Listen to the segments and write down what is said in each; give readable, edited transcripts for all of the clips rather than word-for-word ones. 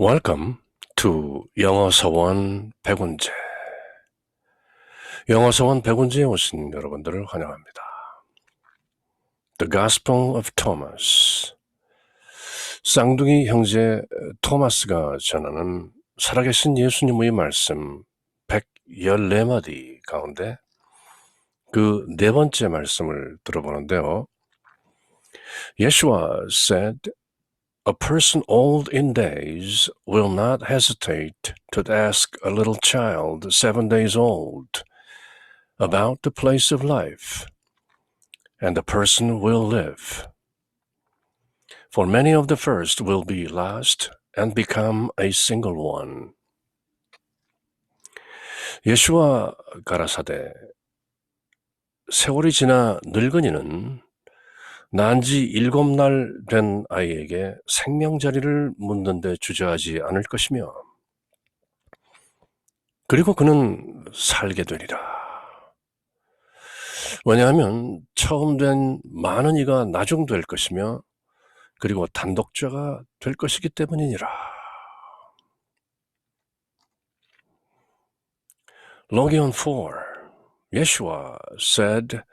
Welcome to 영어서원 백운제. 영어서원 백운제에 오신 여러분들을 환영합니다. The Gospel of Thomas. 쌍둥이 형제 토마스가 전하는 살아계신 예수님의 말씀 114마디 가운데 그 네 번째 말씀을 들어보는데요. Yeshua said, A person old in days will not hesitate to ask a little child 7 days old about the place of life, and the person will live. For many of the first will be last and become a single one. 예수와 가라사대 세월이 지나 늙은이는 난지 7날 된 아이에게 생명자리를 묻는 데 주저하지 않을 것이며 그리고 그는 살게 되리라. 왜냐하면 처음 된 많은 이가 나중될 것이며 그리고 단독자가 될 것이기 때문이니라. Logion 4. Yeshua said,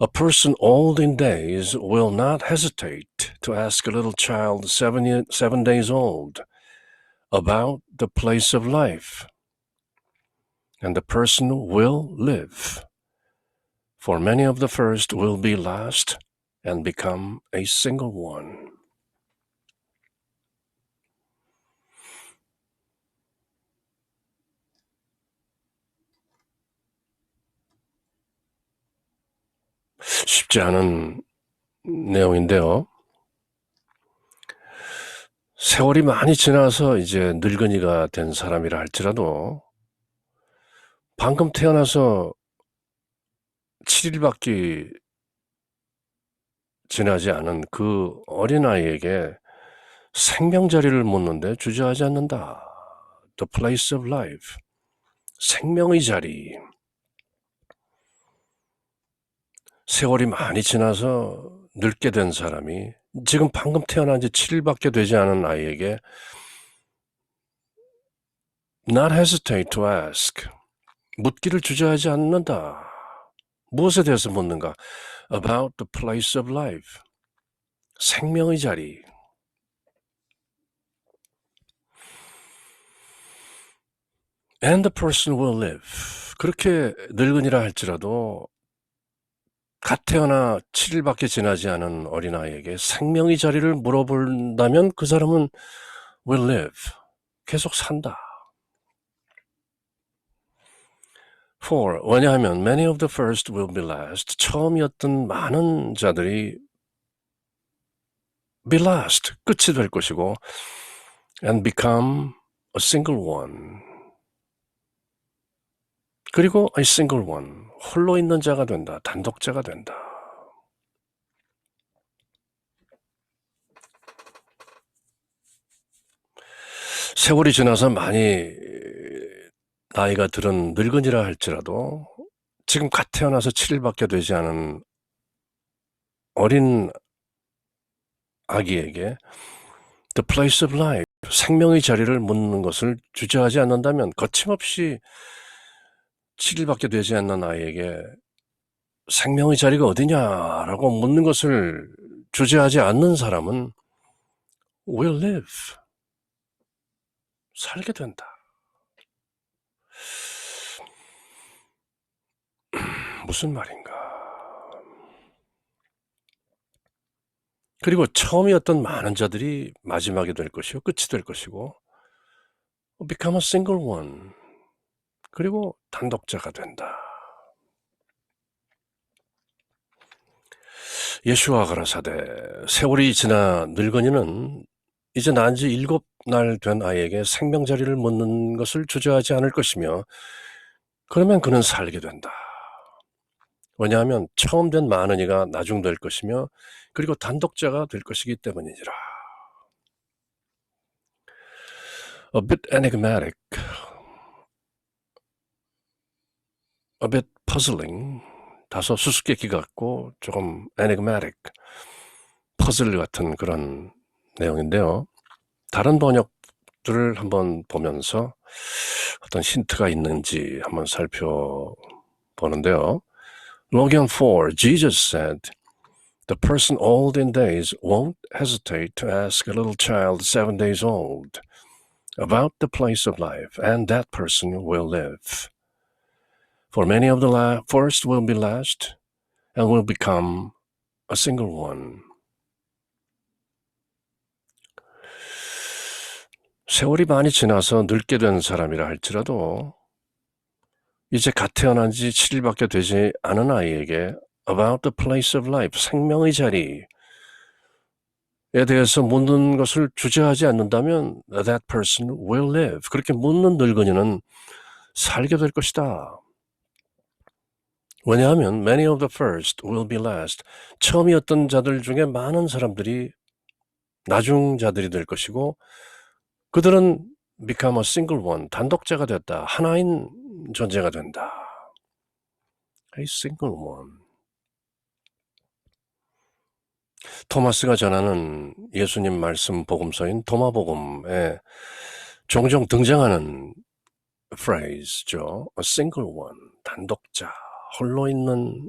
A person old in days will not hesitate to ask a little child 7 days old about the place of life, and the person will live. For many of the first will be last and become a single one. 쉽지 않은 내용인데요. 세월이 많이 지나서 이제 늙은이가 된 사람이라 할지라도 방금 태어나서 7일밖에 지나지 않은 그 어린아이에게 생명자리를 묻는데 주저하지 않는다. The place of life. 생명의 자리. 세월이 많이 지나서 늙게 된 사람이 지금 방금 태어난 지 7일밖에 되지 않은 아이에게 not hesitate to ask. 묻기를 주저하지 않는다. 무엇에 대해서 묻는가? About the place of life. 생명의 자리. And the person will live. 그렇게 늙은이라 할지라도 갓 태어나 7일밖에 지나지 않은 어린아이에게 생명의 자리를 물어본다면 그 사람은 will live. 계속 산다. For, 왜냐하면 many of the first will be last. 처음이었던 많은 자들이 be last. 끝이 될 것이고 and become a single one. 그리고 a single one. 홀로 있는 자가 된다. 단독자가 된다. 세월이 지나서 많이 나이가 들은 늙은이라 할지라도 지금 갓 태어나서 7일밖에 되지 않은 어린 아기에게 the place of life, 생명의 자리를 묻는 것을 주저하지 않는다면 거침없이 7일밖에 되지 않는 아이에게 생명의 자리가 어디냐라고 묻는 것을 주저하지 않는 사람은 will live. 살게 된다. 무슨 말인가? 그리고 처음이었던 많은 자들이 마지막이 될 것이고 끝이 될 것이고 become a single one. 그리고 단독자가 된다. 예수와 가라사대 세월이 지나 늙은이는 이제 난지 7날 된 아이에게 생명자리를 묻는 것을 주저하지 않을 것이며 그러면 그는 살게 된다. 왜냐하면 처음 된 많은 이가 나중될 것이며 그리고 단독자가 될 것이기 때문이니라. A bit enigmatic, a bit puzzling, 다소 수수께끼 같고 조금 enigmatic, 퍼즐 같은 그런 내용인데요. 다른 번역 들을 한번 보면서 어떤 힌트가 있는지 한번 살펴보는데요. Logan 4, Jesus said, "The person old in days won't hesitate to ask a little child 7 days old about the place of life, and that person will live. For many of the first will be last, and will become a single one." 세월이 많이 지나서 늙게 된 사람이라 할지라도 이제 갓 태어난 지 7일밖에 되지 않은 아이에게 about the place of life, 생명의 자리에 대해서 묻는 것을 주저하지 않는다면 that person will live. 그렇게 묻는 늙은이는 살게 될 것이다. 왜냐하면 many of the first will be last. 처음이었던 자들 중에 많은 사람들이 나중 자들이 될 것이고 그들은 become a single one, 단독자가 됐다. 하나인 존재가 된다. A single one. 토마스가 전하는 예수님 말씀 복음서인 도마복음에 종종 등장하는 phrase죠. A single one, 단독자, 홀로 있는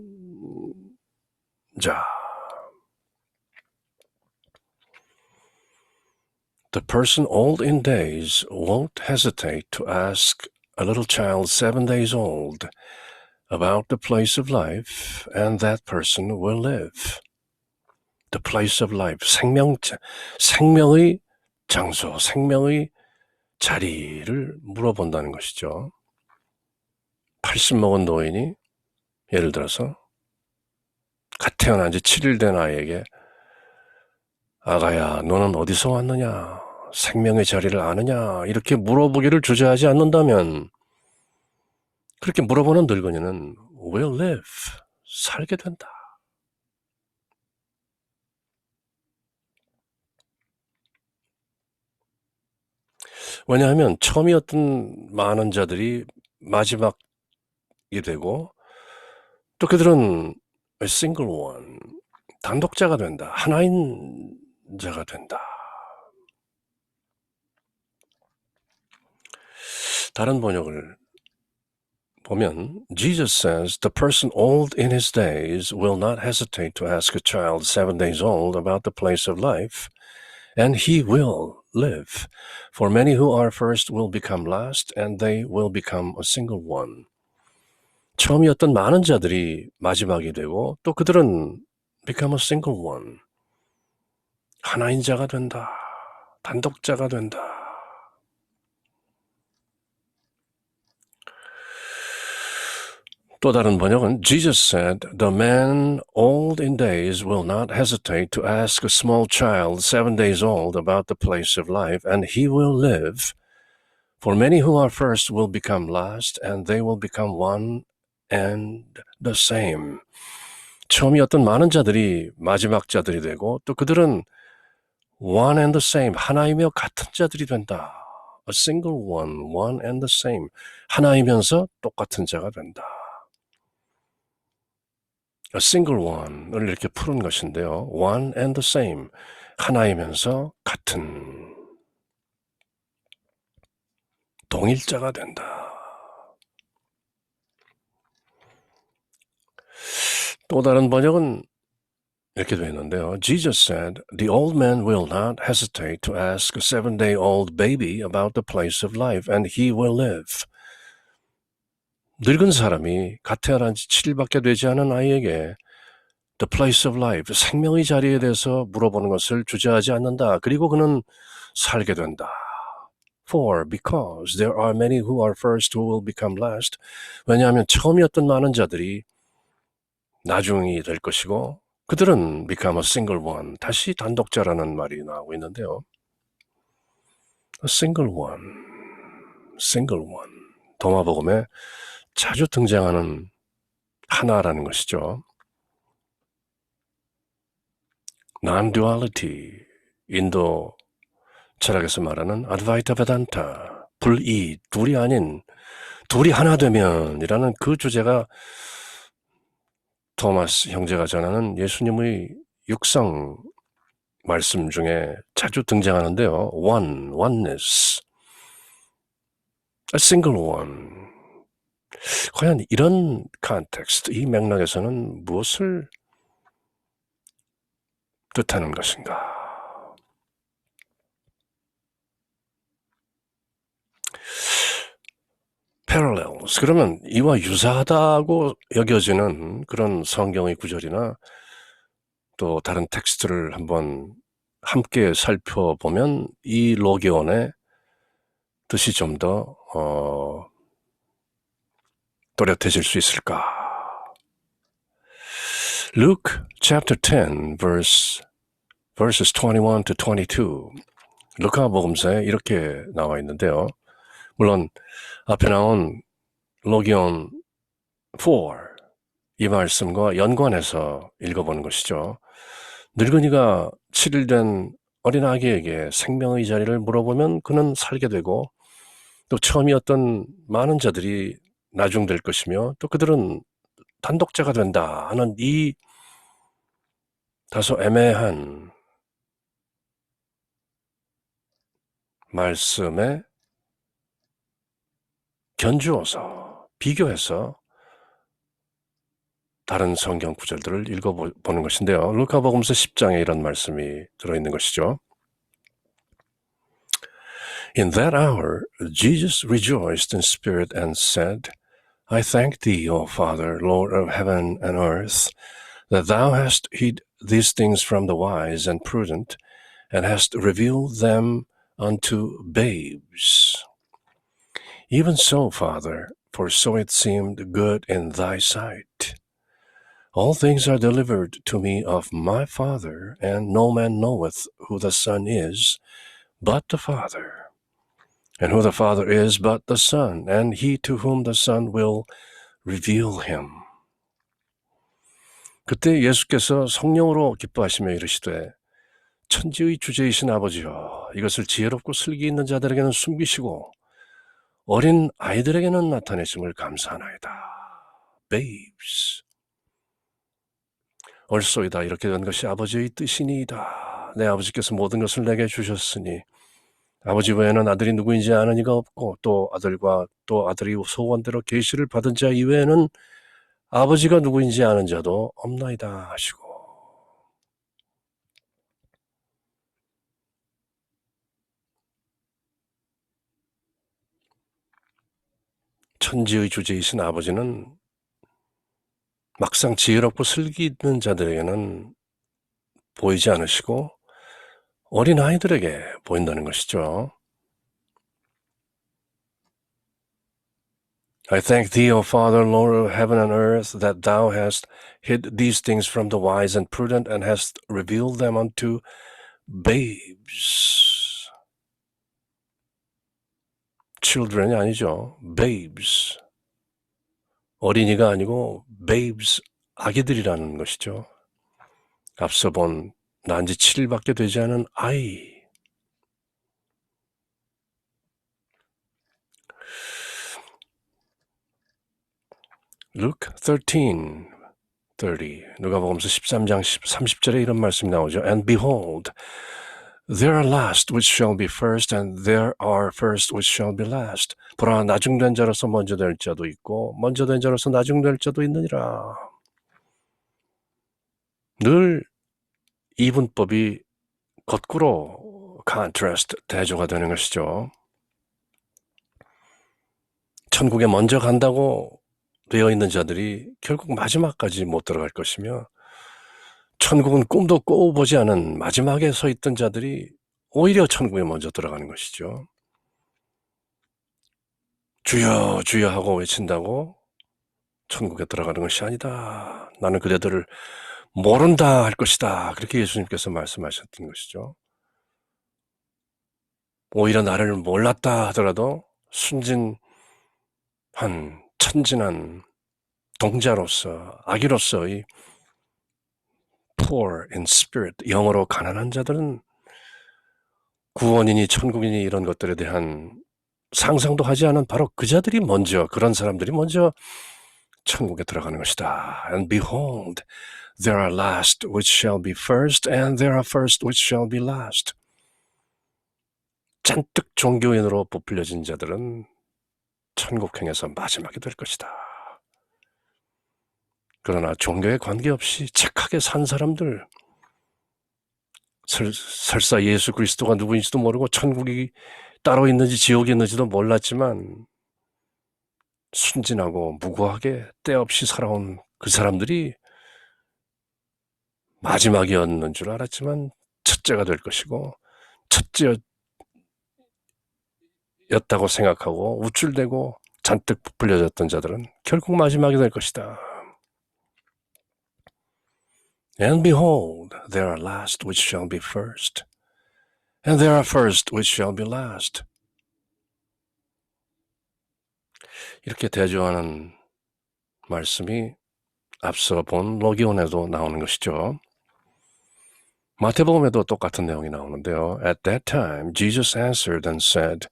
자. The person old in days won't hesitate to ask a little child 7 days old about the place of life, and that person will live. The place of life, 생명의 장소, 생명의 자리를 물어본다는 것이죠. 80 먹은 노인이 예를 들어서 갓 태어난 지 7일 된 아이에게 아가야, 너는 어디서 왔느냐? 생명의 자리를 아느냐? 이렇게 물어보기를 주저하지 않는다면 그렇게 물어보는 늙은이는 will live, 살게 된다. 왜냐하면 처음이었던 많은 자들이 마지막이 되고 또 그들은 a single one, 단독자가 된다. 하나인 자가 된다. 다른 번역을 보면 Jesus says, "The person old in his days will not hesitate to ask a child 7 days old about the place of life, and he will live. For many who are first will become last, and they will become a single one." 처음이었던 많은 자들이 마지막이 되고 또 그들은 become a single one, 하나인 자가 된다. 단독자가 된다. 또 다른 번역은 Jesus said, "The man old in days will not hesitate to ask a small child 7 days old about the place of life, and he will live. For many who are first will become last, and they will become one and the same." 처음이었던 많은 자들이 마지막 자들이 되고 또 그들은 one and the same, 하나이며 같은 자들이 된다. A single one, one and the same, 하나이면서 똑같은 자가 된다. A single one을 이렇게 푸는 것인데요. One and the same, 하나이면서 같은, 동일자가 된다. 또 다른 번역은 이렇게 되어 있는데요. Jesus said, "The old man will not hesitate to ask a 7-day-old baby about the place of life, and he will live." 늙은 사람이 갓 태어난 지 7일밖에 되지 않은 아이에게 the place of life, 생명의 자리에 대해서 물어보는 것을 주저하지 않는다. 그리고 그는 살게 된다. Because there are many who are first who will become last. 왜냐하면 처음이었던 많은 자들이 나중이 될 것이고 그들은 become a single one, 다시 단독자라는 말이 나오고 있는데요. A single one, single one. 도마복음에 자주 등장하는 하나라는 것이죠. non-duality, 인도 철학에서 말하는 advaita vedanta, 불이, 둘이 아닌 둘이 하나 되면이라는 그 주제가 토마스 형제가 전하는 예수님의 육성 말씀 중에 자주 등장하는데요. oneness, A single one. 과연 이런 컨텍스트, 이 맥락에서는 무엇을 뜻하는 것인가? parallels. 그러면 이와 유사하다고 여겨지는 그런 성경의 구절이나 또 다른 텍스트를 한번 함께 살펴보면 이 로게온의 뜻이 좀 더 또렷해질 수 있을까? Luke chapter 10 verses 21 to 22. 루카복음서에 이렇게 나와 있는데요. 물론 앞에 나온 로게온 4 이 말씀과 연관해서 읽어보는 것이죠. 늙은이가 7일 된 어린 아기에게 생명의 자리를 물어보면 그는 살게 되고 또 처음이었던 많은 자들이 나중될 것이며 또 그들은 단독자가 된다 하는 이 다소 애매한 말씀에 견주어서 비교해서 다른 성경 구절들을 읽어보는 것인데요. 루카복음서 10장에 이런 말씀이 들어있는 것이죠. In that hour, Jesus rejoiced in spirit and said, I thank thee, O Father, Lord of heaven and earth, that thou hast hid these things from the wise and prudent, and hast revealed them unto babes. Even so, Father, for so it seemed good in thy sight. All things are delivered to me of my Father, and no man knoweth who the Son is, but the Father, and who the Father is, but the Son, and he to whom the Son will reveal him. 그때 예수께서 성령으로 기뻐하시며 이르시되 천지의 주제이신 아버지여 이것을 지혜롭고 슬기 있는 자들에게는 숨기시고 어린 아이들에게는 나타내심을 감사하나이다. Babes. 얼소이다 이렇게 된 것이 아버지의 뜻이니이다. 내 아버지께서 모든 것을 내게 주셨으니 아버지 외에는 아들이 누구인지 아는 이가 없고 또 아들과 또 아들이 소원대로 계시를 받은 자 이외에는 아버지가 누구인지 아는 자도 없나이다 하시고 천지의 주제이신 아버지는 막상 지혜롭고 슬기 있는 자들에게는 보이지 않으시고 어린 아이들에게 보인다는 것이죠. I thank thee, O Father, Lord of heaven and earth, that thou hast hid these things from the wise and prudent and hast revealed them unto babes. children이 아니죠. babes. 어린이가 아니고 babes, 아기들이라는 것이죠. 앞서 본 난지 7일밖에 되지 않은 아이. Luke 13:30 누가복음서 13장 30절에 이런 말씀이 나오죠. And behold, there are last which shall be first, and there are first which shall be last. 보라, 나중된 자로서 먼저 될 자도 있고 먼저 된 자로서 나중될 자도 있느니라. 늘 이분법이 거꾸로 contrast, 대조가 되는 것이죠. 천국에 먼저 간다고 되어 있는 자들이 결국 마지막까지 못 들어갈 것이며 천국은 꿈도 꿔보지 않은 마지막에 서 있던 자들이 오히려 천국에 먼저 들어가는 것이죠. 주여 주여 하고 외친다고 천국에 들어가는 것이 아니다. 나는 그대들을 모른다 할 것이다. 그렇게 예수님께서 말씀하셨던 것이죠. 오히려 나를 몰랐다 하더라도 순진한 천진한 동자로서 아기로서의 poor in spirit, 영어로 가난한 자들은 구원이니 천국이니 이런 것들에 대한 상상도 하지 않은 바로 그 자들이 먼저, 그런 사람들이 먼저 천국에 들어가는 것이다. And behold, there are last which shall be first, and there are first which shall be last. 잔뜩 종교인으로 부풀려진 자들은 천국행에서 마지막이 될 것이다. 그러나 종교에 관계없이 착하게 산 사람들, 설사 예수 그리스도가 누구인지도 모르고 천국이 따로 있는지 지옥이 있는지도 몰랐지만 순진하고 무고하게 때없이 살아온 그 사람들이 마지막이었는 줄 알았지만 첫째가 될 것이고, 첫째였다고 생각하고 우쭐대고 잔뜩 부풀려졌던 자들은 결국 마지막이 될 것이다. And behold, there are last which shall be first, and there are first which shall be last. 이렇게 대조하는 말씀이 앞서 본 로기온에도 나오는 것이죠. 마태복음에도 똑같은 내용이 나오는데요. At that time, Jesus answered and said,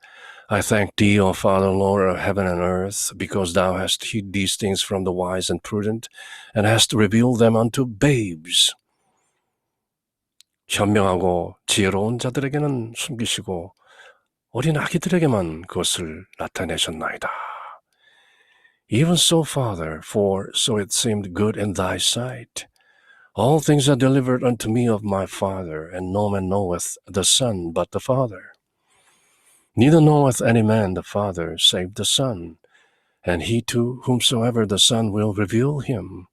I thank thee, O Father, Lord of heaven and earth, because thou hast hid these things from the wise and prudent, and hast revealed them unto babes. 현명하고 지혜로운 자들에게는 숨기시고 어린 아기들에게만 그것을 나타내셨나이다. Even so, Father, for so it seemed good in thy sight. All things are delivered unto me of my Father, and no man knoweth the Son but the Father. Neither knoweth any man the Father save the Son, and he to whomsoever the Son will reveal him.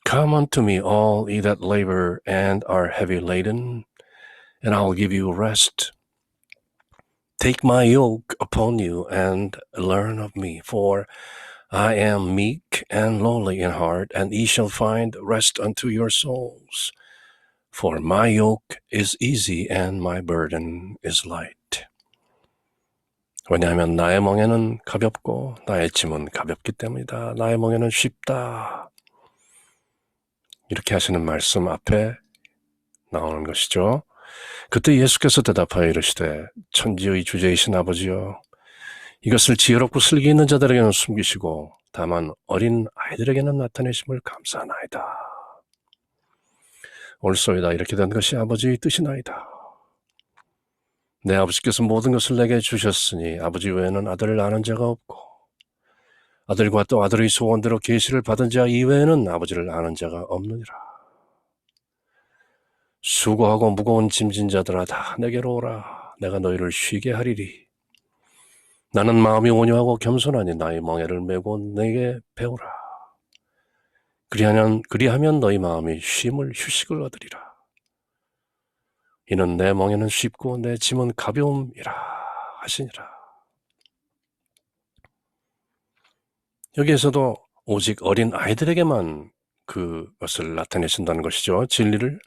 Come unto me, all ye that labor and are heavy laden, and I will give you rest. Take my yoke upon you, and learn of me, for I am meek and lowly in heart, and ye shall find rest unto your souls. For my yoke is easy, and my burden is light. 왜냐하면 나의 멍에는 가볍고 나의 짐은 가볍기 때문이다. 나의 멍에는 쉽다. 이렇게 하시는 말씀 앞에 나오는 것이죠. 그때 예수께서 대답하여 이르시되 천지의 주제이신 아버지여, 이것을 지혜롭고 슬기 있는 자들에게는 숨기시고 다만 어린 아이들에게는 나타내심을 감사하나이다. 옳소이다. 이렇게 된 것이 아버지의 뜻이나이다. 내 아버지께서 모든 것을 내게 주셨으니 아버지 외에는 아들을 아는 자가 없고 아들과 또 아들의 소원대로 계시를 받은 자 이외에는 아버지를 아는 자가 없느니라. 수고하고 무거운 짐진 자들아 다 내게로 오라. 내가 너희를 쉬게 하리리. 나는 마음이 온유하고 겸손하니 나의 멍에를 메고 내게 배우라. 그리하면 너희 마음이 휴식을 얻으리라. 이는 내 멍에는 쉽고 내 짐은 가벼움이라 하시니라. 여기에서도 오직 어린 아이들에게만 그것을 나타내신다는 것이죠. 진리를.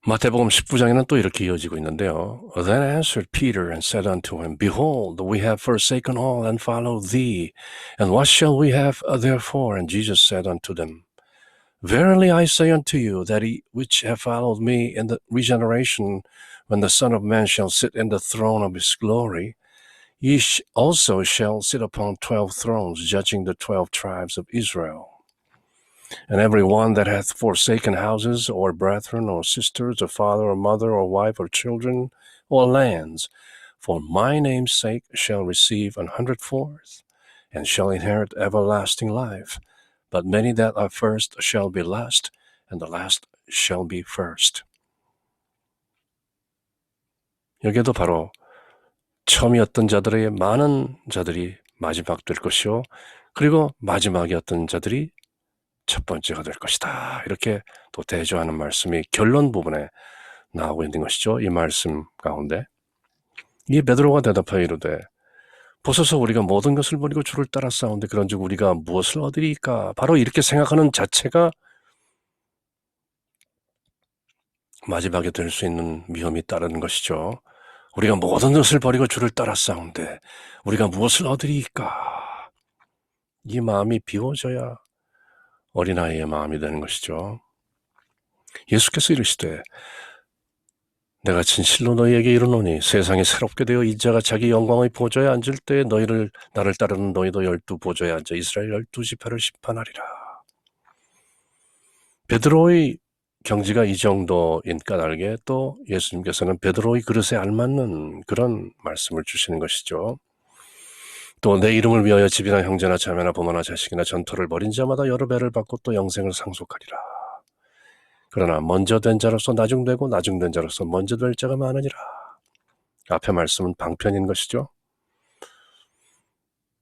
마태복음 19장에는 또 이렇게 이어지고 있는데요. Then answered Peter and said unto him, Behold, we have forsaken all and followed thee. And what shall we have therefore? And Jesus said unto them, Verily I say unto you, that ye which have followed me in the regeneration, when the Son of Man shall sit in the throne of his glory, ye also shall sit upon 12 thrones, judging the 12 tribes of Israel. And every one that hath forsaken houses, or brethren, or sisters, or father, or mother, or wife, or children, or lands, for my name's sake shall receive 100fold, and shall inherit everlasting life. But many that are first shall be last, and the last shall be first. 여기에도 바로 처음이었던 자들의 많은 자들이 마지막 될 것이요, 그리고 마지막이었던 자들이 첫 번째가 될 것이다. 이렇게 또 대조하는 말씀이 결론 부분에 나오고 있는 것이죠. 이 말씀 가운데. 이 베드로가 대답하여 이르되 보소서 우리가 모든 것을 버리고 주를 따라 싸운데 그런즉 우리가 무엇을 얻으리까? 바로 이렇게 생각하는 자체가 마지막에 될 수 있는 위험이 따르는 것이죠. 우리가 모든 것을 버리고 주를 따라 싸운데 우리가 무엇을 얻으리까? 이 마음이 비워져야 어린아이의 마음이 되는 것이죠. 예수께서 이르시되 내가 진실로 너희에게 이르노니 세상이 새롭게 되어 인자가 자기 영광의 보좌에 앉을 때에 나를 따르는 너희도 12 보좌에 앉아 이스라엘 12 지파를 심판하리라. 베드로의 경지가 이 정도인 까닭에 또 예수님께서는 베드로의 그릇에 알맞는 그런 말씀을 주시는 것이죠. 또 내 이름을 위하여 집이나 형제나 자매나 부모나 자식이나 전토를 벌인 자마다 여러 배를 받고 또 영생을 상속하리라. 그러나 먼저 된 자로서 나중되고 나중된 자로서 먼저 될 자가 많으니라. 앞의 말씀은 방편인 것이죠.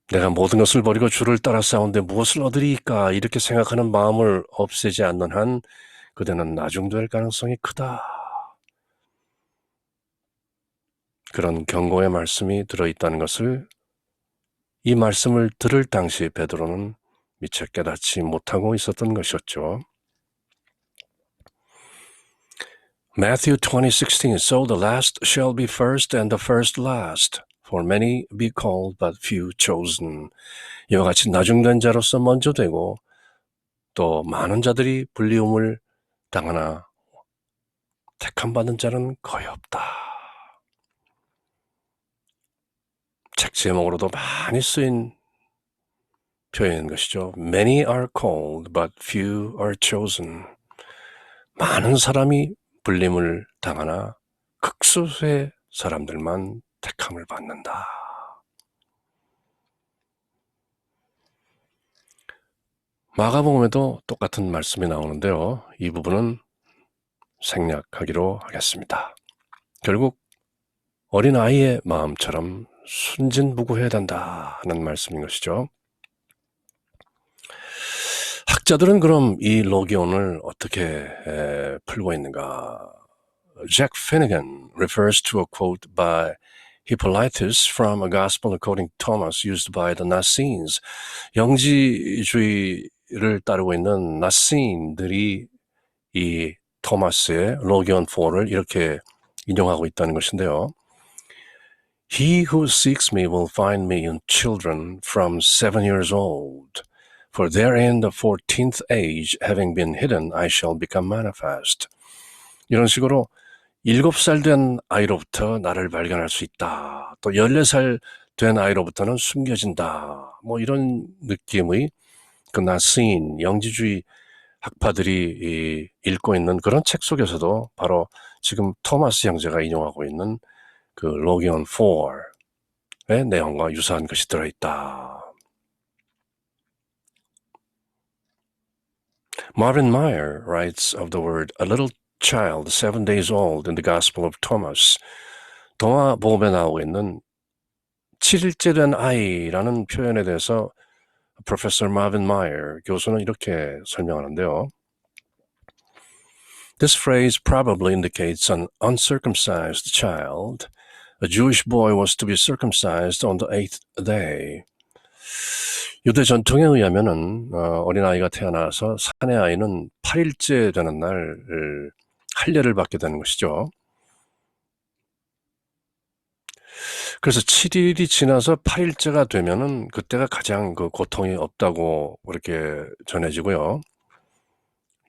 내가 모든 것을 버리고 주를 따라 싸운데 무엇을 얻으리까 이렇게 생각하는 마음을 없애지 않는 한 그대는 나중될 가능성이 크다. 그런 경고의 말씀이 들어있다는 것을 이 말씀을 들을 당시 베드로는 미처 깨닫지 못하고 있었던 것이었죠. Matthew 20:16 So the last shall be first and the first last. For many be called but few chosen. 이와 같이 나중된 자로서 먼저 되고 또 많은 자들이 불리움을 당하나 택함 받은 자는 거의 없다. 책 제목으로도 많이 쓰인 표현인 것이죠. Many are called but few are chosen. 많은 사람이 불림을 당하나 극소수의 사람들만 택함을 받는다. 마가복음에도 똑같은 말씀이 나오는데요. 이 부분은 생략하기로 하겠습니다. 결국 어린아이의 마음처럼 순진무구해야 된다는 말씀인 것이죠. 학자들은 그럼 이 로기온을 어떻게 풀고 있는가? Jack Finnegan refers to a quote by Hippolytus from a Gospel according to Thomas used by the Nassenes. 영지주의를 따르고 있는 나시인들이 이 토마스의 로기온 4를 이렇게 인용하고 있다는 것인데요. He who seeks me will find me in children from 7 years old. For therein the 14th age having been hidden, I shall become manifest. 이런 식으로 7살 된 아이로부터 나를 발견할 수 있다. 또 14살 된 아이로부터는 숨겨진다. 뭐 이런 느낌의 그 나스인 영지주의 학파들이 읽고 있는 그런 책 속에서도 바로 지금 토마스 형제가 인용하고 있는 그 로기온 4의 내용과 유사한 것이 들어있다. Marvin Meyer writes of the word a little child 7 days old in the Gospel of Thomas. 동화복음에 나오고 있는 7일째 된 아이라는 표현에 대해서 Professor Marvin Meyer 교수는 이렇게 설명하는데요. This phrase probably indicates an uncircumcised child. A Jewish boy was to be circumcised on the 8th day. 유대 전통에 의하면은 어린아이가 태어나서 사내 아이는 8일째 되는 날 할례를 받게 되는 것이죠. 그래서 7일이 지나서 8일째가 되면은 그때가 가장 그 고통이 없다고 그렇게 전해지고요.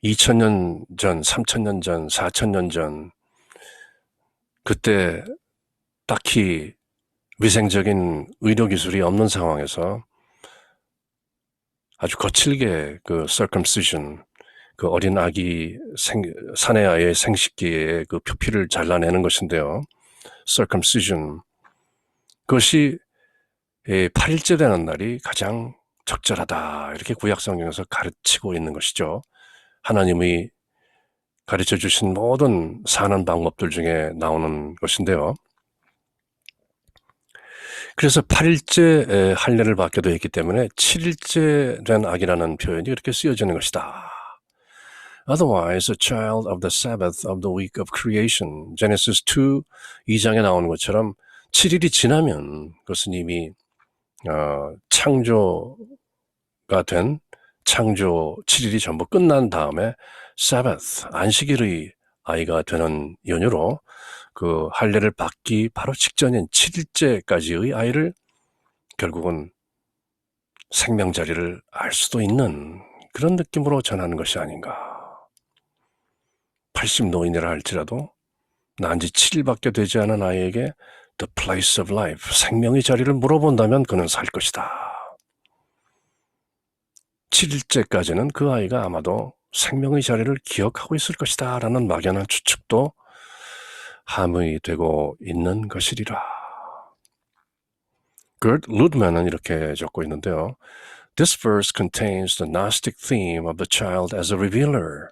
2000년 전, 3000년 전, 4000년 전 그때 딱히 위생적인 의료기술이 없는 상황에서 아주 거칠게 그 circumcision, 그 어린 아기 사내 아이의 생식기에 그 표피를 잘라내는 것인데요. circumcision. 그것이 8일째 되는 날이 가장 적절하다. 이렇게 구약성경에서 가르치고 있는 것이죠. 하나님이 가르쳐 주신 모든 사는 방법들 중에 나오는 것인데요. 그래서 8일째 할례를 받게 되어 있기 때문에 7일째 된 아기라는 표현이 그렇게 쓰여지는 것이다. Otherwise, a child of the Sabbath of the week of creation, Genesis 2장에 나오는 것처럼 7일이 지나면 그것은 이미 창조가 된 창조 7일이 전부 끝난 다음에 Sabbath, 안식일의 아이가 되는 연유로 그 할례를 받기 바로 직전인 7일째까지의 아이를 결국은 생명자리를 알 수도 있는 그런 느낌으로 전하는 것이 아닌가. 80노인이라 할지라도 난지 7일밖에 되지 않은 아이에게 The place of life, 생명의 자리를 물어본다면 그는 살 것이다. 7일째까지는 그 아이가 아마도 생명의 자리를 기억하고 있을 것이다 라는 막연한 추측도 함의되고 있는 것이리라. 그트 루드만은 이렇게 적고 있는데요. This verse contains the Gnostic theme of the child as a revealer.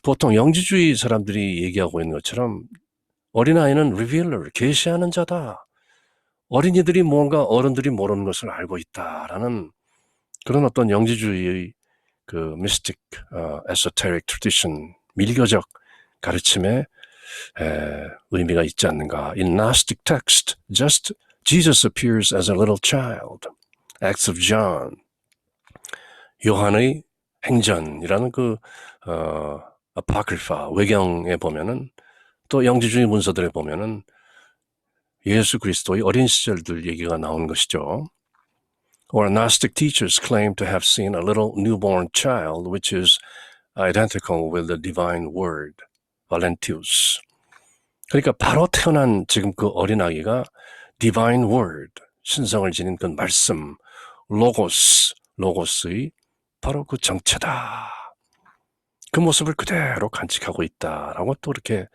보통 영지주의 사람들이 얘기하고 있는 것처럼 어린아이는 revealer, 계시하는 자다. 어린이들이 뭔가 어른들이 모르는 것을 알고 있다라는 그런 어떤 영지주의의 그 mystic, esoteric tradition, 밀교적 가르침에 의미가 있지 않는가. In Gnostic text, just Jesus appears as a little child. Acts of John. 요한의 행전이라는 그 아파크리파 외경에 보면은 또 영지주의 문서들에 보면은 예수 그리스도의 어린 시절들 얘기가 나오는 것이죠. Or Gnostic teachers claim to have seen a little newborn child which is identical with the divine word, Valentius. 그러니까 바로 태어난 지금 그 어린아이가 divine word, 신성을 지닌 그 말씀, 로고스의 바로 그 정체다. 그 모습을 그대로 간직하고 있다라고 또 이렇게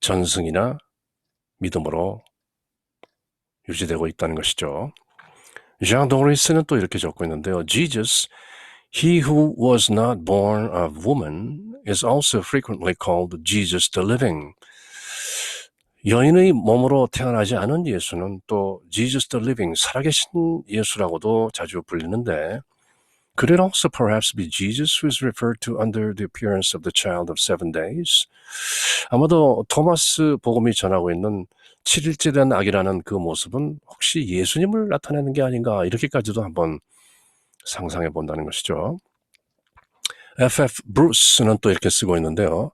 전승이나 믿음으로 유지되고 있다는 것이죠. 장 도리스는 또 이렇게 적고 있는데요. Jesus, he who was not born of woman, is also frequently called Jesus the living. 여인의 몸으로 태어나지 않은 예수는 또 Jesus the living, 살아계신 예수라고도 자주 불리는데 could it also perhaps be Jesus who is referred to under the appearance of the child of 7 days? 아마도 토마스 복음이 전하고 있는 7일째 된 아기라는 그 모습은 혹시 예수님을 나타내는 게 아닌가 이렇게까지도 한번 상상해 본다는 것이죠. F.F. 브루스는 또 이렇게 쓰고 있는데요.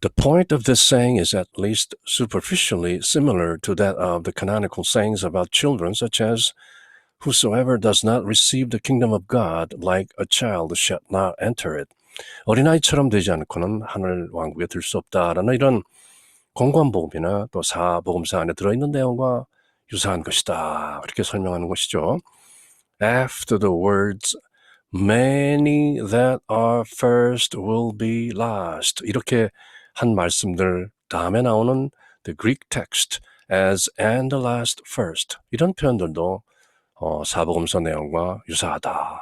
The point of this saying is at least superficially similar to that of the canonical sayings about children such as Whosoever does not receive the kingdom of God like a child shall not enter it. 어린아이처럼 되지 않고는 하늘 왕국에 들 수 없다라는 이런 공관복음이나 또 사복음서 안에 들어있는 내용과 유사한 것이다. 그렇게 설명하는 것이죠. After the words many that are first will be last 이렇게 한 말씀들 다음에 나오는 the Greek text as and the last first 이런 표현들도 사복음서 내용과 유사하다.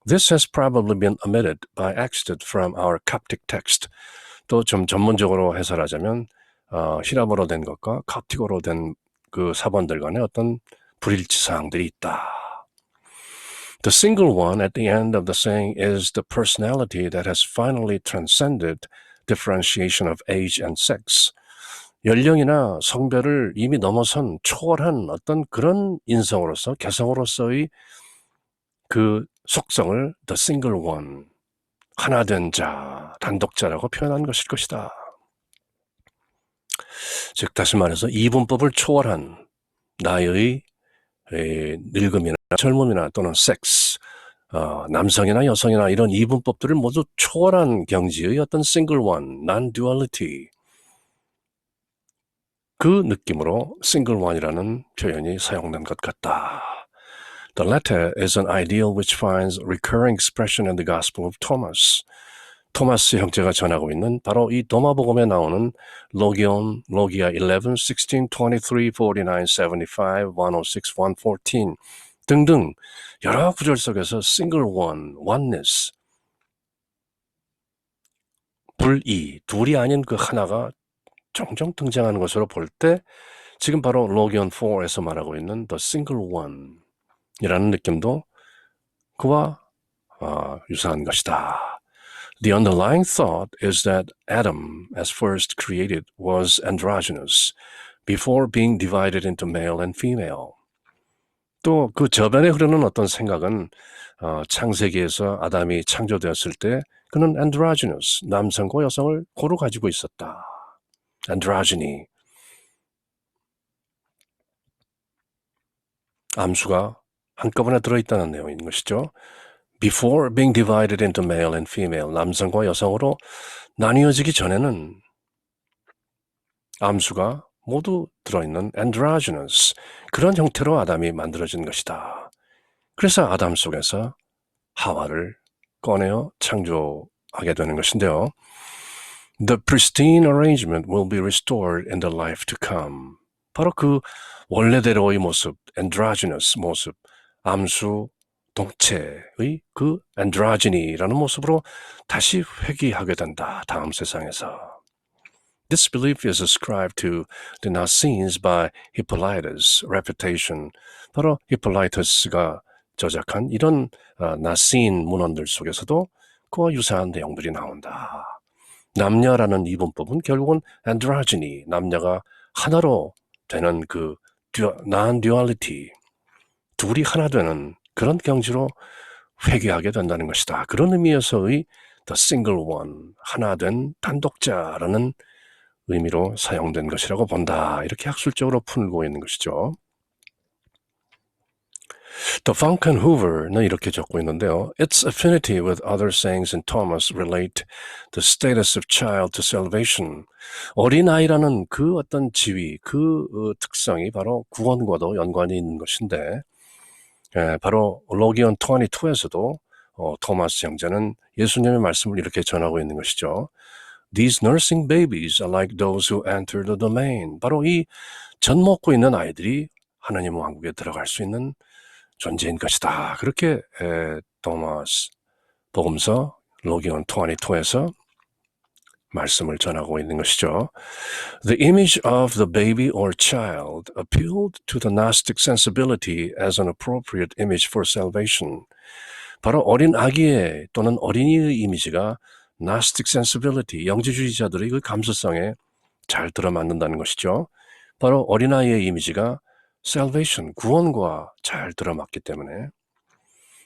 This has probably been omitted by accident from our Coptic text. 또 좀 전문적으로 해설하자면 히라보로 된 것과 카프틱어로 된 그 사본들 간에 어떤 불일치사항들이 있다. The single one at the end of the saying is the personality that has finally transcended differentiation of age and sex. 연령이나 성별을 이미 넘어선 초월한 어떤 그런 인성으로서, 개성으로서의 그 속성을 the single one, 하나 된 자, 단독자라고 표현한 것일 것이다. 즉 다시 말해서 이분법을 초월한 나의 늙음이나 젊음이나 또는 섹스, 남성이나 여성이나 이런 이분법들을 모두 초월한 경지의 어떤 single one, non-duality, 그 느낌으로 single one이라는 표현이 사용된 것 같다. The latter is an ideal which finds recurring expression in the Gospel of Thomas. 토마스 형제가 전하고 있는 바로 이 도마복음에 나오는 로기온, 로기아 11, 16, 23, 49, 75, 106, 114 등등 여러 구절 속에서 single one, oneness, 불이, 둘이 아닌 그 하나가 종종 등장하는 것으로 볼 때 지금 바로 로기온 4에서 말하고 있는 the single one 이라는 느낌도 그와 유사한 것이다. The underlying thought is that Adam, as first created, was androgynous before being divided into male and female. 또 그 저변에 흐르는 어떤 생각은 창세기에서 아담이 창조되었을 때 그는 androgynous, 남성과 여성을 고루 가지고 있었다. androgyny. 암수가 한꺼번에 들어있다는 내용인 것이죠. Before being divided into male and female, 남성과 여성으로 나뉘어지기 전에는 암수가 모두 들어있는 androgynous, 그런 형태로 아담이 만들어진 것이다. 그래서 아담 속에서 하와를 꺼내어 창조하게 되는 것인데요. The pristine arrangement will be restored in the life to come. 바로 그 원래대로의 모습, androgynous 모습, 암수, 동체의 그 androgyny라는 모습으로 다시 회귀하게 된다. 다음 세상에서. This belief is ascribed to the Nasenes by Hippolytus' reputation. 바로 히폴라이터스가 저작한 이런 나신 문헌들 속에서도 그와 유사한 내용들이 나온다. 남녀라는 이분법은 결국은 androgyny, 남녀가 하나로 되는 그 non-duality, 둘이 하나 되는 그런 경지로 회귀하게 된다는 것이다. 그런 의미에서의 the single one, 하나 된 단독자라는 의미로 사용된 것이라고 본다. 이렇게 학술적으로 풀고 있는 것이죠. The Funk and Hoover는 이렇게 적고 있는데요. Its affinity with other sayings in Thomas relate the status of child to salvation. 어린아이라는 그 어떤 지위, 그 특성이 바로 구원과도 연관이 있는 것인데 바로 로기온 22에서도 토마스 형제는 예수님의 말씀을 이렇게 전하고 있는 것이죠. These nursing babies are like those who enter the domain. 바로 이 젖 먹고 있는 아이들이 하나님 왕국에 들어갈 수 있는 존재인 것이다. 그렇게 토마스 복음서 로기온 22에서 말씀을 전하고 있는 것이죠. The image of the baby or child appealed to the Gnostic sensibility as an appropriate image for salvation. 바로 어린 아기의 또는 어린이의 이미지가 Gnostic sensibility, 영지주의자들의 그 감수성에 잘 들어맞는다는 것이죠. 바로 어린아이의 이미지가 salvation, 구원과 잘 들어맞기 때문에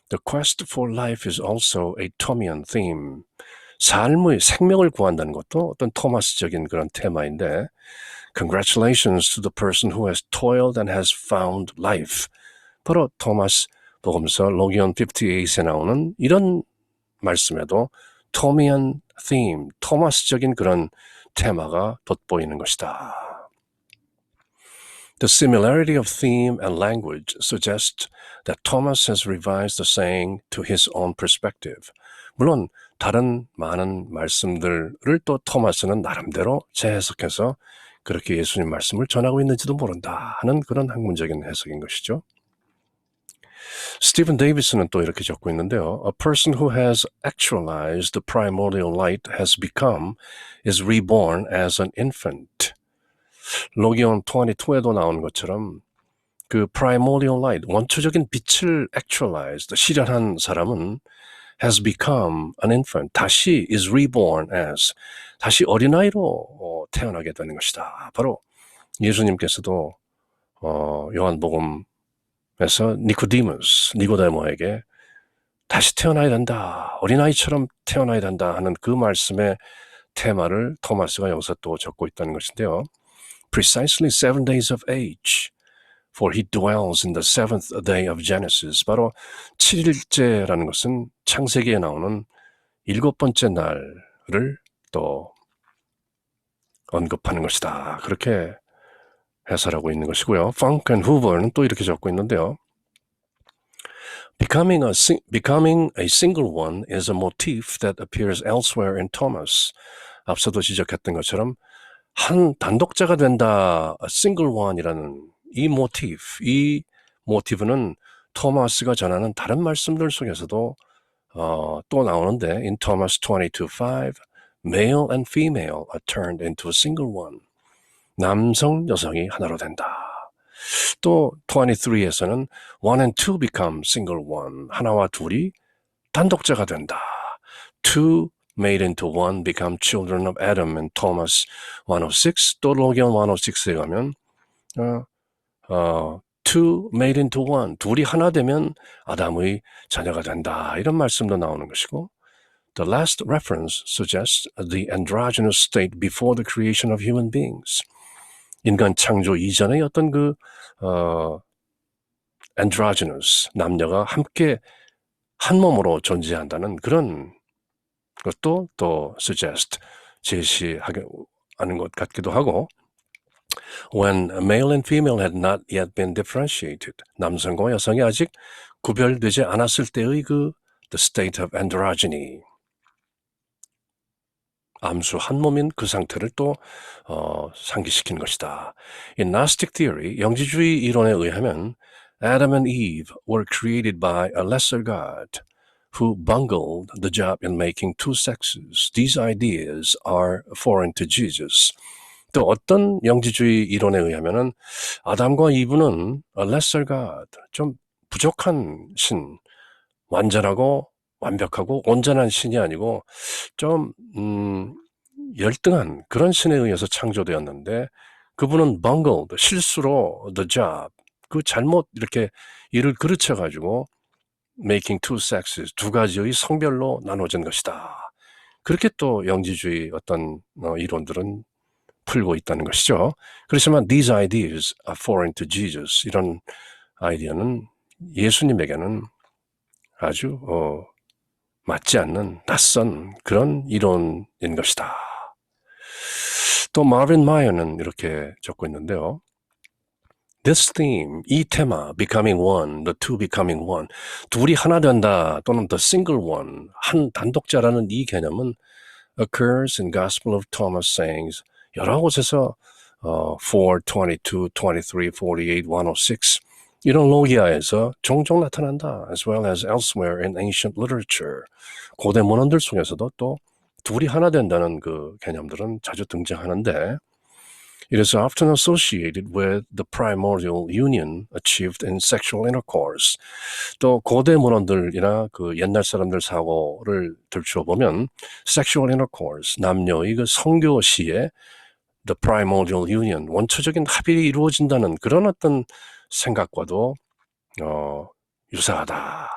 The quest for life is also a Thomian theme. 삶의 생명을 구한다는 것도 어떤 토마스적인 그런 테마인데 Congratulations to the person who has toiled and has found life. 바로 토마스 복음서 로기온 58에 나오는 이런 말씀에도 토미안 theme, 토마스적인 그런 테마가 돋보이는 것이다. The similarity of theme and language suggests that Thomas has revised the saying to his own perspective. 물론 다른 많은 말씀들을 또 토마스는 나름대로 재해석해서 그렇게 예수님 말씀을 전하고 있는지도 모른다 하는 그런 학문적인 해석인 것이죠. 스티븐 데이비스는 또 이렇게 적고 있는데요. A person who has actualized the primordial light has become, is reborn as an infant. 로기온 22에도 나온 것처럼 그 primordial light, 원초적인 빛을 actualized, 실현한 사람은 has become an infant, 다시 is reborn as, 다시 어린아이로 태어나게 되는 것이다. 바로 예수님께서도 요한복음에서 니고데모에게 다시 태어나야 된다, 어린아이처럼 태어나야 된다 하는 그 말씀의 테마를 토마스가 여기서 또 적고 있다는 것인데요. Precisely 7 days of age, for he dwells in the seventh day of Genesis. 바로 7일째라는 것은 창세기에 나오는 7번째 날을 또 언급하는 것이다. 그렇게 해설하고 있는 것이고요. Funk and Hoover는 또 이렇게 적고 있는데요. Becoming a single one is a motif that appears elsewhere in Thomas. 앞서도 지적했던 것처럼 한 단독자가 된다, a single one이라는 이 모티브는 토마스가 전하는 다른 말씀들 속에서도 또 나오는데 in Thomas 22:5, male and female are turned into a single one. 남성, 여성이 하나로 된다. 또 23에서는 one and two become single one. 하나와 둘이 단독자가 된다. Two made into one become children of Adam in Thomas 106. 또 로기온 106에 가면 two made into one. 둘이 하나 되면 아담의 자녀가 된다. 이런 말씀도 나오는 것이고 The last reference suggests the androgynous state before the creation of human beings. 인간 창조 이전의 어떤 그 androgynous, 남녀가 함께 한 몸으로 존재한다는 그런 것도 또 suggest, 제시하는 것 같기도 하고 When male and female had not yet been differentiated, 남성과 여성이 아직 구별되지 않았을 때의 그 the state of androgyny. 암수 한 몸인 그 상태를 또 상기시킨 것이다. In Gnostic theory, 영지주의 이론에 의하면 Adam and Eve were created by a lesser God who bungled the job in making two sexes. These ideas are foreign to Jesus. 또 어떤 영지주의 이론에 의하면은 아담과 이브는 a lesser God, 좀 부족한 신, 완전하고 완벽하고 온전한 신이 아니고 좀 열등한 그런 신에 의해서 창조되었는데 그분은 bungled, 실수로 the job, 그 잘못 이렇게 일을 그르쳐가지고 making two sexes, 두 가지의 성별로 나눠진 것이다. 그렇게 또 영지주의 어떤 이론들은 풀고 있다는 것이죠. 그렇지만 these ideas are foreign to Jesus. 이런 아이디어는 예수님에게는 아주 맞지 않는 낯선 그런 이론인 것이다. 또 마빈 마이어는 이렇게 적고 있는데요. This theme, 이 테마, becoming one, the two becoming one, 둘이 하나 된다 또는 the single one, 한 단독자라는 이 개념은 occurs in Gospel of Thomas sayings, 여러 곳에서 4, 22, 23, 48, 106 이런 로기아에서 종종 나타난다. As well as elsewhere in ancient literature. 고대 문헌들 속에서도 또 둘이 하나 된다는 그 개념들은 자주 등장하는데 It is often associated with the primordial union achieved in sexual intercourse. 또 고대 문헌들이나 그 옛날 사람들 사고를 들추어 보면 sexual intercourse, 남녀의 그 성교 시에 the primordial union, 원초적인 합일이 이루어진다는 그런 어떤 생각과도 유사하다.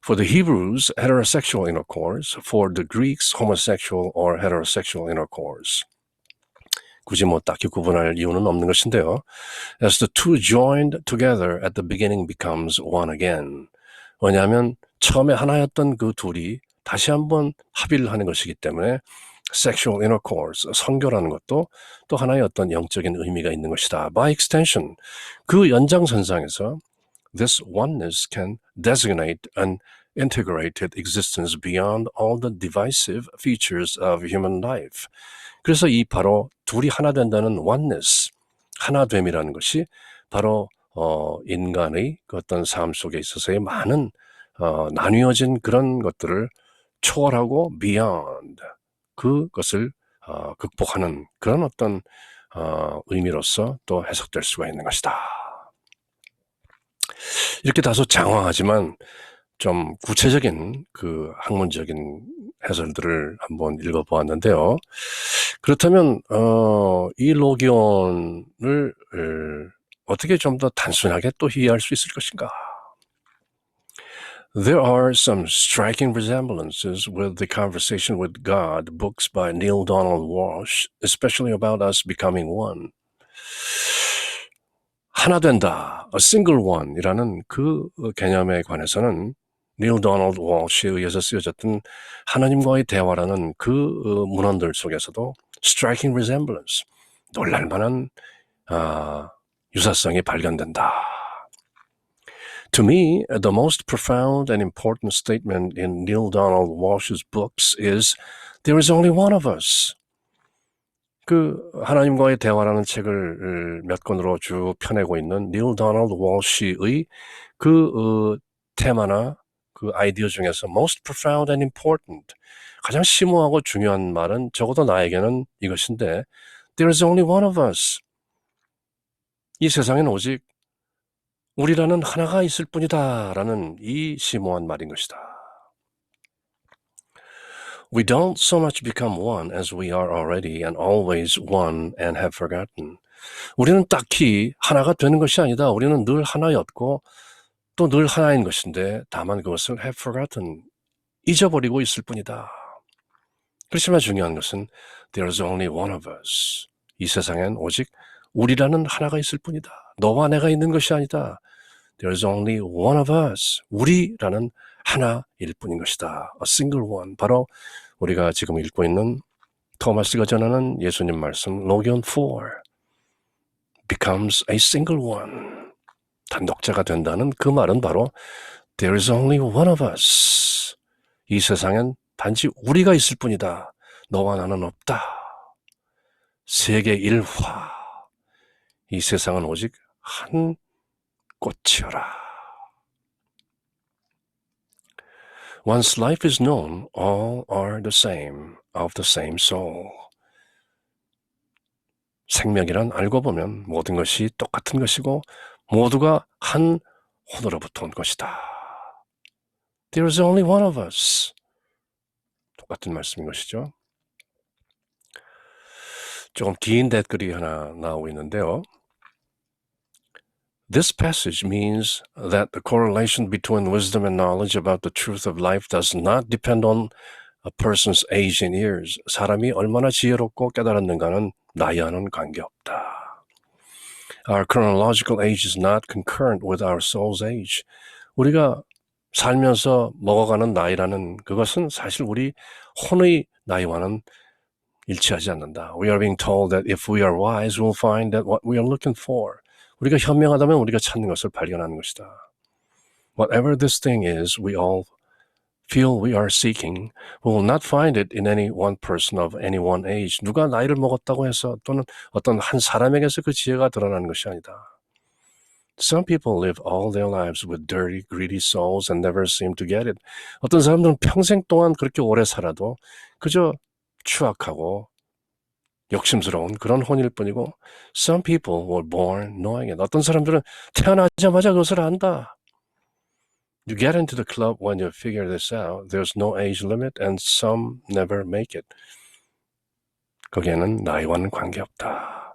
For the Hebrews, heterosexual intercourse. For the Greeks, homosexual or heterosexual intercourse. 굳이 뭐 딱히 구분할 이유는 없는 것인데요. As the two joined together at the beginning becomes one again. 왜냐하면 처음에 하나였던 그 둘이 다시 한번 합의를 하는 것이기 때문에 sexual intercourse, 성교라는 것도 또 하나의 어떤 영적인 의미가 있는 것이다. By extension, 그 연장선상에서 this oneness can designate an integrated existence beyond all the divisive features of human life. 그래서 이 바로 둘이 하나 된다는 oneness, 하나됨이라는 것이 바로 인간의 그 어떤 삶 속에 있어서의 많은 나뉘어진 그런 것들을 초월하고 beyond, 그것을 극복하는 그런 어떤 의미로서 또 해석될 수가 있는 것이다. 이렇게 다소 장황하지만 좀 구체적인 그 학문적인 해설들을 한번 읽어보았는데요. 그렇다면 이 로기온을 어떻게 좀 더 단순하게 또 이해할 수 있을 것인가? There are some striking resemblances with the Conversation with God books by Neil Donald Walsh, especially about us becoming one. 하나 된다, a single one이라는 그 개념에 관해서는 닐 도널드 월시에 의해서 쓰여졌던 하나님과의 대화라는 그 문헌들 속에서도 striking resemblance, 놀랄만한 유사성이 발견된다. To me, the most profound and important statement in Neil Donald Walsh's books is there is only one of us. 그 하나님과의 대화라는 책을 몇 권으로 쭉 펴내고 있는 닐 도널드 월시의 그 테마나 그 아이디어 중에서 most profound and important, 가장 심오하고 중요한 말은 적어도 나에게는 이것인데 there is only one of us. 이 세상에는 오직 우리라는 하나가 있을 뿐이다 라는 이 심오한 말인 것이다. We don't so much become one as we are already and always one and have forgotten. 우리는 딱히 하나가 되는 것이 아니다. 우리는 늘 하나였고 또 늘 하나인 것인데 다만 그것을 have forgotten, 잊어버리고 있을 뿐이다. 그렇지만 중요한 것은 there is only one of us. 이 세상엔 오직 우리라는 하나가 있을 뿐이다. 너와 내가 있는 것이 아니다. There is only one of us. 우리라는 하나일 뿐인 것이다. A single one. 바로 우리가 지금 읽고 있는 토마스가 전하는 예수님 말씀 로기온 4 becomes a single one. 단독자가 된다는 그 말은 바로 There is only one of us. 이 세상엔 단지 우리가 있을 뿐이다. 너와 나는 없다. 세계 일화. 이 세상은 오직 한 꽃이어라. Once life is known, all are the same, of the same soul. 생명이란 알고 보면 모든 것이 똑같은 것이고 모두가 한 혼으로부터 온 것이다. There is only one of us. 똑같은 말씀인 것이죠. 조금 긴 댓글이 하나 나오고 있는데요. This passage means that the correlation between wisdom and knowledge about the truth of life does not depend on a person's age and years. 사람이 얼마나 지혜롭고 깨달았는가는 나이와는 관계없다. Our chronological age is not concurrent with our soul's age. 우리가 살면서 먹어가는 나이라는 그것은 사실 우리 혼의 나이와는 일치하지 않는다. We are being told that if we are wise, we'll find that what we are looking for. 우리가 현명하다면 우리가 찾는 것을 발견하는 것이다. Whatever this thing is, we all feel we are seeking, we will not find it in any one person of any one age. 누가 나이를 먹었다고 해서 또는 어떤 한 사람에게서 그 지혜가 드러나는 것이 아니다. Some people live all their lives with dirty, greedy souls and never seem to get it. 어떤 사람들은 평생 동안 그렇게 오래 살아도 그저 추악하고 욕심스러운 그런 혼일 뿐이고 Some people were born knowing it. 어떤 사람들은 태어나자마자 그것을 안다. You get into the club when you figure this out. There's no age limit and some never make it. 거기에는 나이와는 관계없다.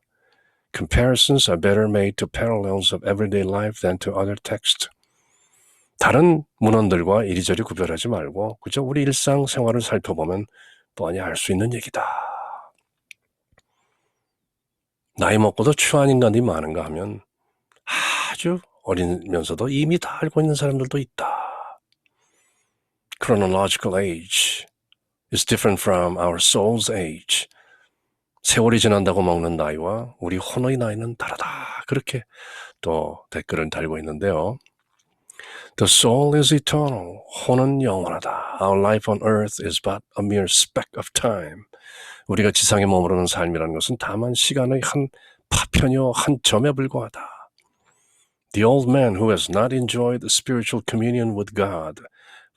Comparisons are better made to parallels of everyday life than to other texts. 다른 문헌들과 이리저리 구별하지 말고 그저 우리 일상생활을 살펴보면 뻔히 알 수 있는 얘기다. 나이 먹고도 추한 인간이 많은가 하면 아주 어리면서도 이미 다 알고 있는 사람들도 있다. Chronological age is different from our soul's age. 세월이 지난다고 먹는 나이와 우리 혼의 나이는 다르다. 그렇게 또 댓글을 달고 있는데요. The soul is eternal. 혼은 영원하다. Our life on earth is but a mere speck of time. 우리가 지상에 머무르는 삶이라는 것은 다만 시간의 한 파편이요 한 점에 불과하다. The old man who has not enjoyed the spiritual communion with God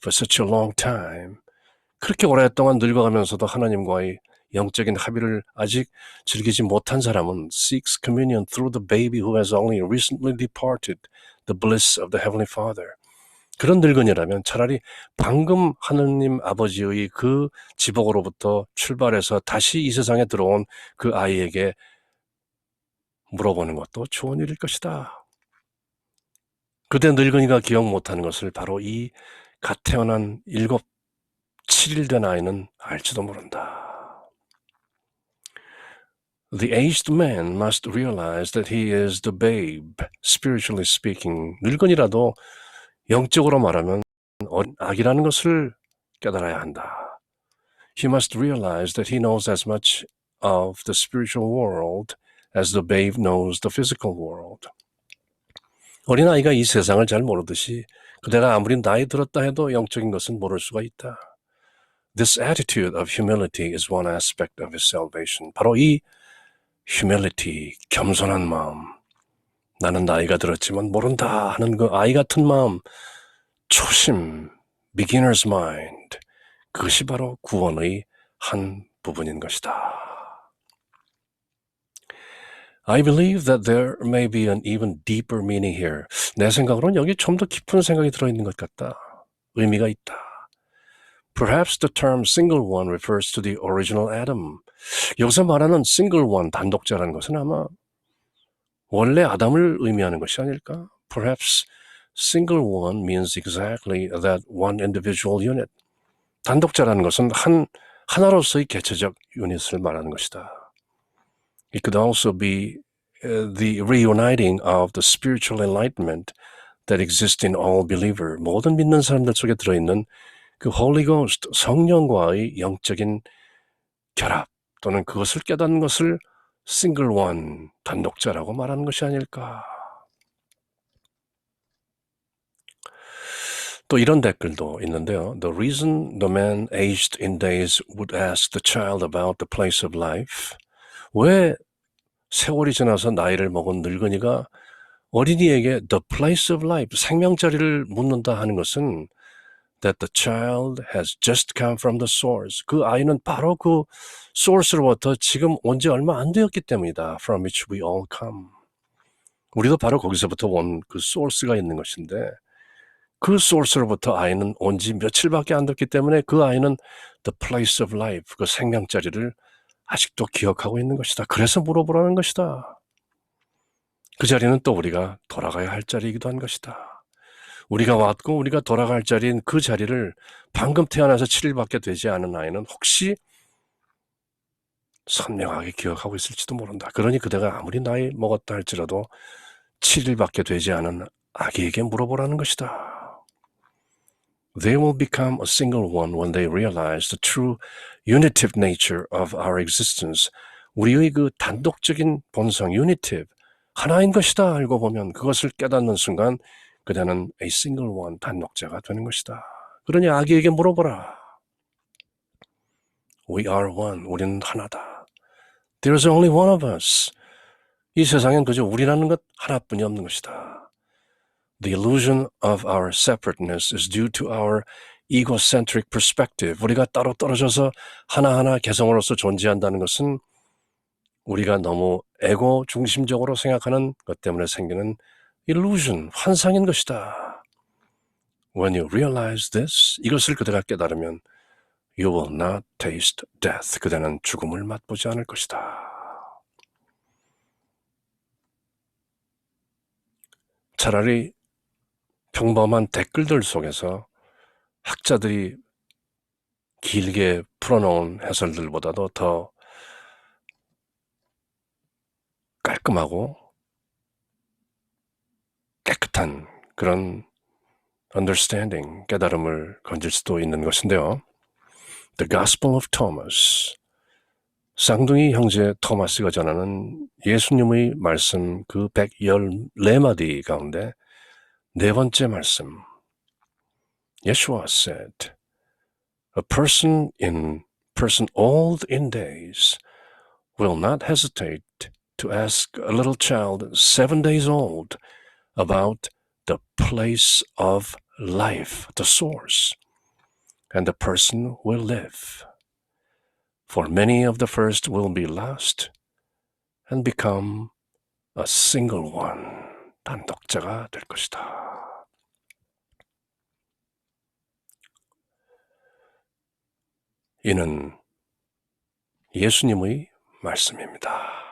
for such a long time, 그렇게 오랫동안 늙어가면서도 하나님과의 영적인 합의를 아직 즐기지 못한 사람은 seeks communion through the baby who has only recently departed the bliss of the Heavenly Father. 그런 늙은이라면 차라리 방금 하느님 아버지의 그 지복으로부터 출발해서 다시 이 세상에 들어온 그 아이에게 물어보는 것도 좋은 일일 것이다. 그때 늙은이가 기억 못하는 것을 바로 이 갓 태어난 7, 7일 된 아이는 알지도 모른다. The aged man must realize that he is the babe, spiritually speaking. 늙은이라도 영적으로 말하면 어린 아기라는 것을 깨달아야 한다. He must realize that he knows as much of the spiritual world as the babe knows the physical world. 어린아이가 이 세상을 잘 모르듯이 그대가 아무리 나이 들었다 해도 영적인 것은 모를 수가 있다. This attitude of humility is one aspect of his salvation. 바로 이 humility, 겸손한 마음, 나는 나이가 들었지만 모른다 하는 그 아이 같은 마음, 초심, beginner's mind, 그것이 바로 구원의 한 부분인 것이다. I believe that there may be an even deeper meaning here. 내 생각으로는 여기 좀 더 깊은 생각이 들어있는 것 같다. 의미가 있다. Perhaps the term single one refers to the original Adam. 여기서 말하는 single one, 단독자라는 것은 아마 원래 아담을 의미하는 것이 아닐까? Perhaps single one means exactly that one individual unit. 단독자라는 것은 하나로서의 개체적 유닛을 말하는 것이다. It could also be the reuniting of the spiritual enlightenment that exists in all believer. 모든 믿는 사람들 속에 들어있는 그 Holy Ghost, 성령과의 영적인 결합 또는 그것을 깨닫는 것을 single one, 단독자라고 말하는 것이 아닐까. 또 이런 댓글도 있는데요. The reason the man aged in days would ask the child about the place of life. 왜 세월이 지나서 나이를 먹은 늙은이가 어린이에게 the place of life, 생명자리를 묻는다 하는 것은 that the child has just come from the source. 그 아이는 바로 그 source로부터 지금 온 지 얼마 안 되었기 때문이다. From which we all come. 우리도 바로 거기서부터 온 그 source가 있는 것인데 그 source로부터 아이는 온 지 며칠밖에 안 됐기 때문에 그 아이는 the place of life, 그 생명자리를 아직도 기억하고 있는 것이다. 그래서 물어보라는 것이다. 그 자리는 또 우리가 돌아가야 할 자리이기도 한 것이다. 우리가 왔고 우리가 돌아갈 자리인 그 자리를 방금 태어나서 7일밖에 되지 않은 아이는 혹시 선명하게 기억하고 있을지도 모른다. 그러니 그대가 아무리 나이 먹었다 할지라도 7일밖에 되지 않은 아기에게 물어보라는 것이다. They will become a single one when they realize the true unitive nature of our existence. 우리의 그 단독적인 본성, unitive, 하나인 것이다 알고 보면 그것을 깨닫는 순간 그대는 a single one, 단독자가 되는 것이다. 그러니 아기에게 물어보라. We are one, 우리는 하나다. There's only one of us. 이 세상엔 그저 우리라는 것 하나뿐이 없는 것이다. The illusion of our separateness is due to our egocentric perspective. 우리가 따로 떨어져서 하나하나 개성으로서 존재한다는 것은 우리가 너무 에고 중심적으로 생각하는 것 때문에 생기는 illusion, 환상인 것이다. When you realize this, 이것을 그대가 깨달으면 you will not taste death. 그대는 죽음을 맛보지 않을 것이다. 차라리 평범한 댓글들 속에서 학자들이 길게 풀어놓은 해설들보다도 더 깔끔하고 깨끗한 그런 understanding, 깨달음을 건질 수도 있는 것인데요. The Gospel of Thomas, 쌍둥이 형제 토마스가 전하는 예수님의 말씀 그 114마디 가운데 네 번째 말씀. Yeshua said, a person old in days will not hesitate to ask a little child 7 days old about the place of life, the source, and the person will live. For many of the first will be lost and become a single one, 단독자가 될 것이다. 이는 예수님의 말씀입니다.